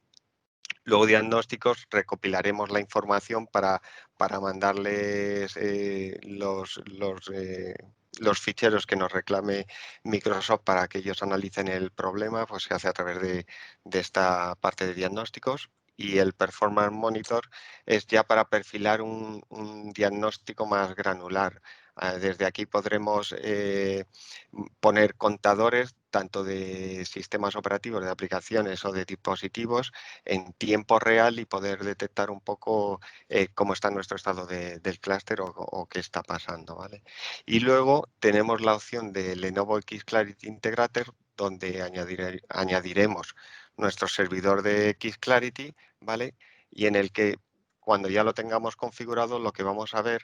Luego, diagnósticos, recopilaremos la información para mandarles los ficheros que nos reclame Microsoft para que ellos analicen el problema, pues se hace a través de esta parte de diagnósticos. Y el Performance Monitor es ya para perfilar un diagnóstico más granular. Desde aquí podremos poner contadores tanto de sistemas operativos, de aplicaciones o de dispositivos en tiempo real y poder detectar un poco cómo está nuestro estado del clúster o qué está pasando, ¿vale? Y luego tenemos la opción de Lenovo Xclarity Integrator, donde añadiremos nuestro servidor de Xclarity, ¿vale? Y en el que cuando ya lo tengamos configurado, lo que vamos a ver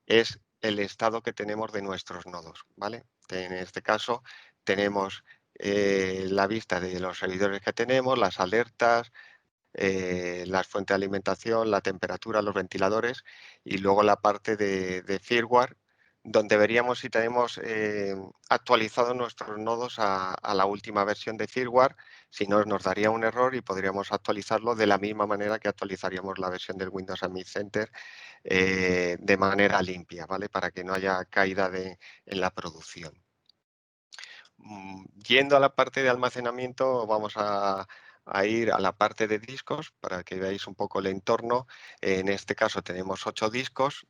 es el estado que tenemos de nuestros nodos, ¿vale? En este caso tenemos la vista de los servidores que tenemos, las alertas, las fuentes de alimentación, la temperatura, los ventiladores y luego la parte de firmware, donde veríamos si tenemos actualizado nuestros nodos a la última versión de firmware. Si no, nos daría un error y podríamos actualizarlo de la misma manera que actualizaríamos la versión del Windows Admin Center de manera limpia, ¿vale? Para que no haya caída en la producción. Yendo a la parte de almacenamiento, vamos a ir a la parte de discos para que veáis un poco el entorno. En este caso tenemos 8 discos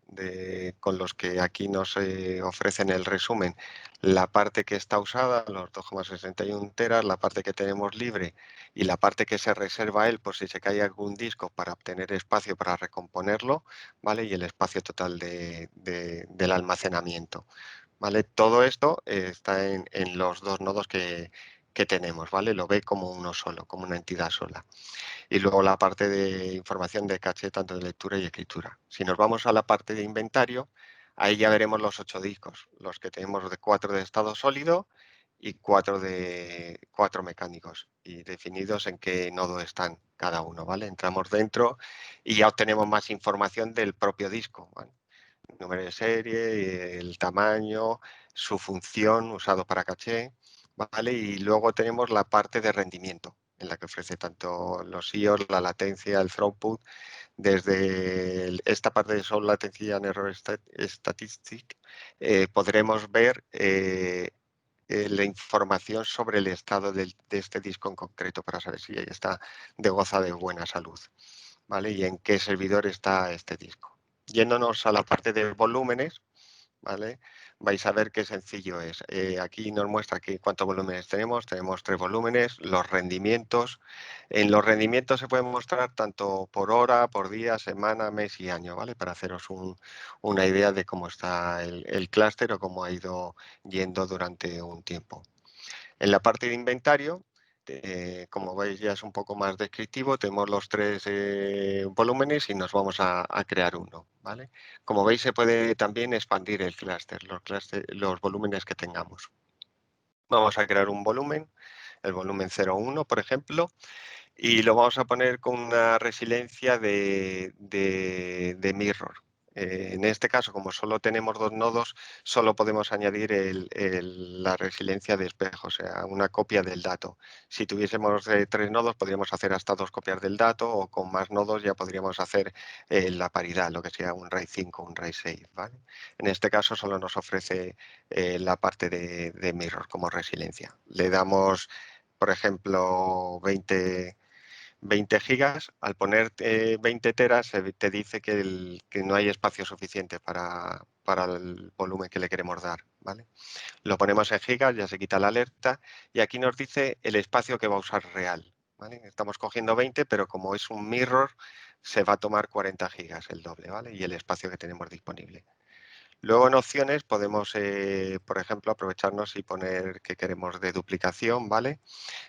con los que aquí nos ofrecen el resumen. La parte que está usada, los 2,61 teras, la parte que tenemos libre y la parte que se reserva él por si se cae algún disco para obtener espacio para recomponerlo, ¿vale? Y el espacio total del almacenamiento. ¿Vale? Todo esto está en los dos nodos que tenemos, ¿vale? Lo ve como uno solo, como una entidad sola. Y luego la parte de información de caché, tanto de lectura y escritura. Si nos vamos a la parte de inventario, ahí ya veremos los 8 discos, los que tenemos de 4 de estado sólido y 4 mecánicos, y definidos en qué nodo están cada uno, ¿vale? Entramos dentro y ya obtenemos más información del propio disco, ¿vale? Número de serie, el tamaño, su función usado para caché, ¿vale? Y luego tenemos la parte de rendimiento, en la que ofrece tanto los IOs, la latencia, el throughput. Desde esta parte de Soul Latency and Error Statistic podremos ver la información sobre el estado de este disco en concreto para saber si está goza de buena salud, ¿vale? Y en qué servidor está este disco. Yéndonos a la parte de volúmenes, ¿vale? Vais a ver qué sencillo es. Aquí nos muestra cuántos volúmenes tenemos. Tenemos 3 volúmenes, los rendimientos. En los rendimientos se pueden mostrar tanto por hora, por día, semana, mes y año, ¿vale? Para haceros una idea de cómo está el clúster o cómo ha ido yendo durante un tiempo. En la parte de inventario, como veis ya es un poco más descriptivo, tenemos los 3 volúmenes y nos vamos a crear uno, ¿vale? Como veis se puede también expandir el clúster, los volúmenes que tengamos. Vamos a crear un volumen, el volumen 01, por ejemplo, y lo vamos a poner con una resiliencia de mirror. En este caso, como solo tenemos 2 nodos, solo podemos añadir la resiliencia de espejo, o sea, una copia del dato. Si tuviésemos 3 nodos, podríamos hacer hasta 2 copias del dato, o con más nodos ya podríamos hacer la paridad, lo que sea un RAID 5, un RAID 6, ¿vale? En este caso solo nos ofrece la parte de mirror como resiliencia. Le damos, por ejemplo, 20 gigas, al poner 20 teras te dice que no hay espacio suficiente para el volumen que le queremos dar, ¿vale? Lo ponemos en gigas, ya se quita la alerta y aquí nos dice el espacio que va a usar real, ¿vale? Estamos cogiendo 20, pero como es un mirror, se va a tomar 40 gigas, el doble, ¿vale? Y el espacio que tenemos disponible. Luego en opciones podemos, por ejemplo, aprovecharnos y poner que queremos de duplicación, ¿vale?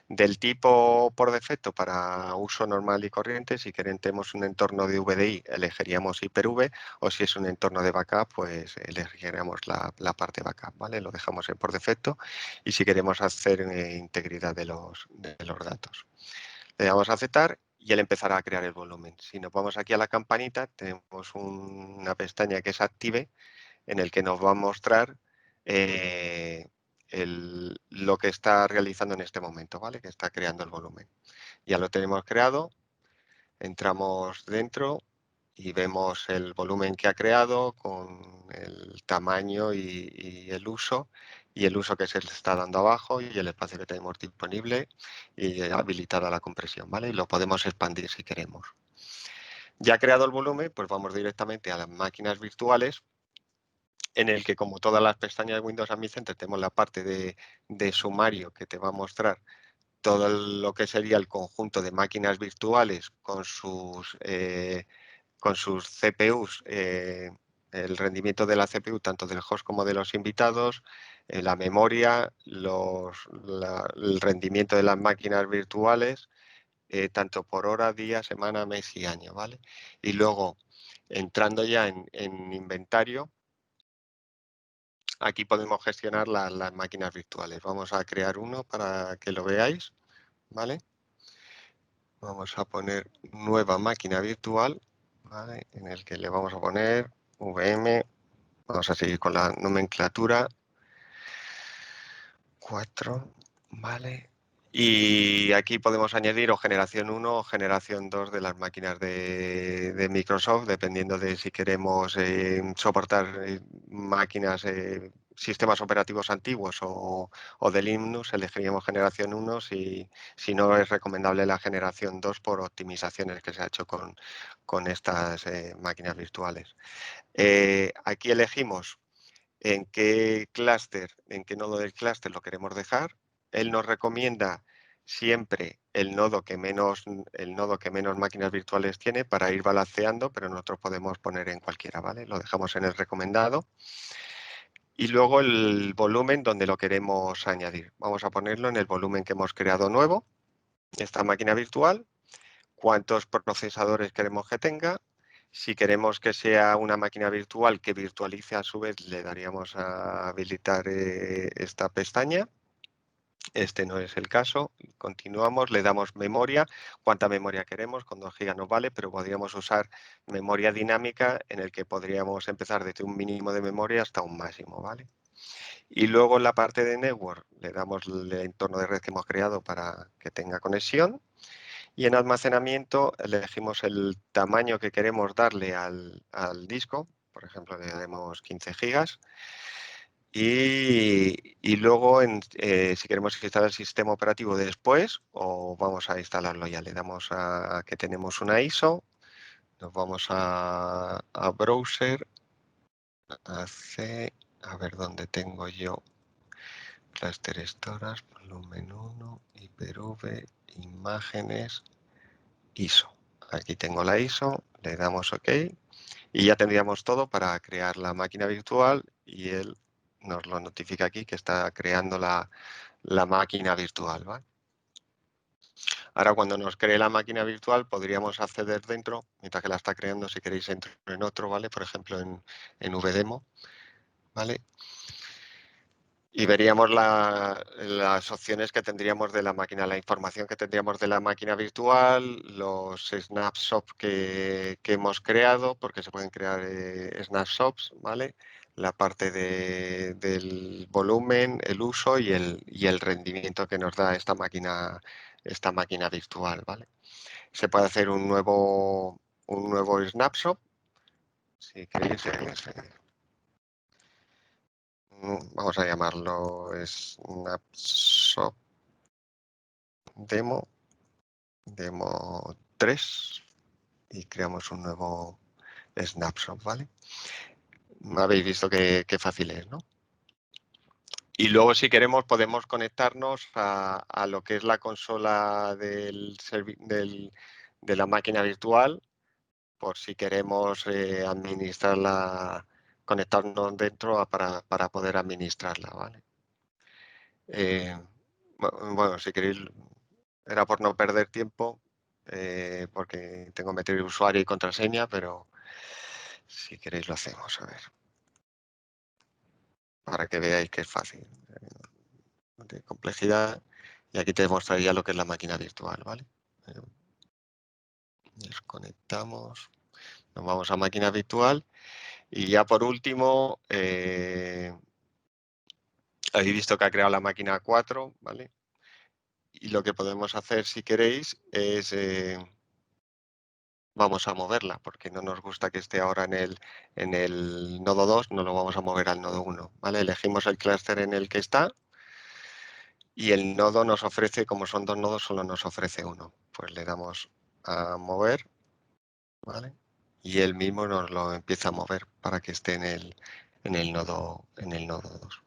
Del tipo por defecto para uso normal y corriente, si queremos un entorno de VDI, elegiríamos Hyper-V, o si es un entorno de backup, pues elegiríamos la parte backup, ¿vale? Lo dejamos por defecto, y si queremos hacer integridad de los datos. Le damos a aceptar y él empezará a crear el volumen. Si nos vamos aquí a la campanita, tenemos una pestaña que es Active, en el que nos va a mostrar lo que está realizando en este momento, ¿vale? Que está creando el volumen. Ya lo tenemos creado, entramos dentro y vemos el volumen que ha creado con el tamaño y el uso que se le está dando abajo y el espacio que tenemos disponible y habilitada la compresión, ¿vale? Y lo podemos expandir si queremos. Ya creado el volumen, pues vamos directamente a las máquinas virtuales, en el que, como todas las pestañas de Windows Admin Center, tenemos la parte de sumario que te va a mostrar todo lo que sería el conjunto de máquinas virtuales con sus CPUs, el rendimiento de la CPU, tanto del host como de los invitados, la memoria, el rendimiento de las máquinas virtuales, tanto por hora, día, semana, mes y año, ¿vale? Y luego, entrando ya en inventario, aquí podemos gestionar las máquinas virtuales. Vamos a crear uno para que lo veáis, ¿vale? Vamos a poner nueva máquina virtual, ¿vale? En el que le vamos a poner VM. Vamos a seguir con la nomenclatura. 4, ¿vale? Y aquí podemos añadir o generación 1 o generación 2 de las máquinas de Microsoft, dependiendo de si queremos soportar máquinas, sistemas operativos antiguos o de Linux, elegiríamos generación 1, si no es recomendable la generación 2 por optimizaciones que se ha hecho con estas máquinas virtuales. Aquí elegimos en qué clúster, en qué nodo del clúster lo queremos dejar. Él nos recomienda siempre el nodo que menos máquinas virtuales tiene para ir balanceando, pero nosotros podemos poner en cualquiera, ¿vale? Lo dejamos en el recomendado. Y luego el volumen donde lo queremos añadir. Vamos a ponerlo en el volumen que hemos creado nuevo, esta máquina virtual, cuántos procesadores queremos que tenga. Si queremos que sea una máquina virtual que virtualice a su vez, le daríamos a habilitar esta pestaña. Este no es el caso. Continuamos, le damos memoria. ¿Cuánta memoria queremos? Con 2 GB nos vale, pero podríamos usar memoria dinámica, en el que podríamos empezar desde un mínimo de memoria hasta un máximo, ¿vale? Y luego en la parte de network le damos el entorno de red que hemos creado para que tenga conexión. Y en almacenamiento elegimos el tamaño que queremos darle al disco. Por ejemplo, le daremos 15 gigas. Y luego, si queremos instalar el sistema operativo después, o vamos a instalarlo ya, le damos a que tenemos una ISO, nos vamos a Browser, a ver dónde tengo yo, Cluster Storage, volumen 1, Hyper-V, imágenes, ISO. Aquí tengo la ISO, le damos OK y ya tendríamos todo para crear la máquina virtual, y él nos lo notifica aquí que está creando la máquina virtual, ¿vale? Ahora, cuando nos cree la máquina virtual, podríamos acceder dentro, mientras que la está creando, si queréis entro en otro, ¿vale? Por ejemplo, en VDemo, ¿vale? Y veríamos las opciones que tendríamos de la máquina, la información que tendríamos de la máquina virtual, los snapshots que hemos creado, porque se pueden crear snapshots, ¿vale? La parte del volumen, el uso y el rendimiento que nos da esta máquina virtual, ¿vale? Se puede hacer un nuevo snapshot, si queréis. Vamos a llamarlo Snapshot Demo 3 y creamos un nuevo Snapshot, ¿vale? Habéis visto qué fácil es, ¿no? Y luego, si queremos, podemos conectarnos a lo que es la consola de la máquina virtual, por si queremos administrar conectarnos dentro para poder administrarla, ¿vale? Bueno, si queréis, era por no perder tiempo, porque tengo que meter usuario y contraseña, pero si queréis lo hacemos, a ver. Para que veáis que es fácil. De complejidad. Y aquí te mostraría lo que es la máquina virtual, ¿vale? Desconectamos. Nos vamos a máquina virtual. Y ya por último, habéis visto que ha creado la máquina 4, ¿vale? Y lo que podemos hacer, si queréis, es... vamos a moverla, porque no nos gusta que esté ahora en el nodo 2, no lo vamos a mover al nodo 1, ¿vale? Elegimos el clúster en el que está y el nodo nos ofrece, como son 2 nodos, solo nos ofrece uno. Pues le damos a mover, ¿vale? Y él mismo nos lo empieza a mover para que esté en el nodo 2,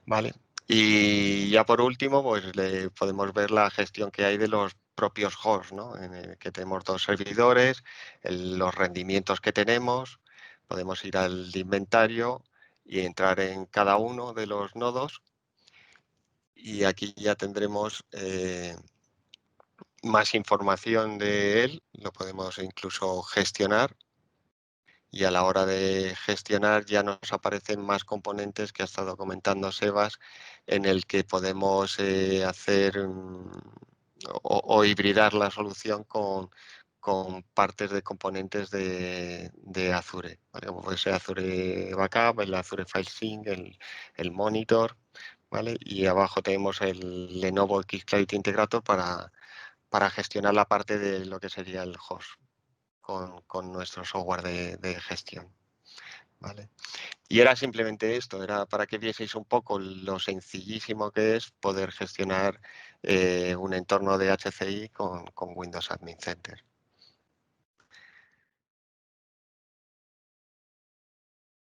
¿vale? Y ya por último, pues podemos ver la gestión que hay de los propios hosts, ¿no? En el que tenemos 2 servidores, los rendimientos que tenemos, podemos ir al inventario y entrar en cada uno de los nodos y aquí ya tendremos más información de él, lo podemos incluso gestionar y a la hora de gestionar ya nos aparecen más componentes que ha estado comentando Sebas, en el que podemos hacer o hibridar la solución con partes de componentes de Azure, ¿vale? Como puede ser Azure Backup, el Azure File Sync, el Monitor, ¿vale? Y abajo tenemos el Lenovo Xcloud Integrator para gestionar la parte de lo que sería el host con nuestro software de gestión, ¿vale? Y era simplemente esto, era para que vieseis un poco lo sencillísimo que es poder gestionar un entorno de HCI con Windows Admin Center.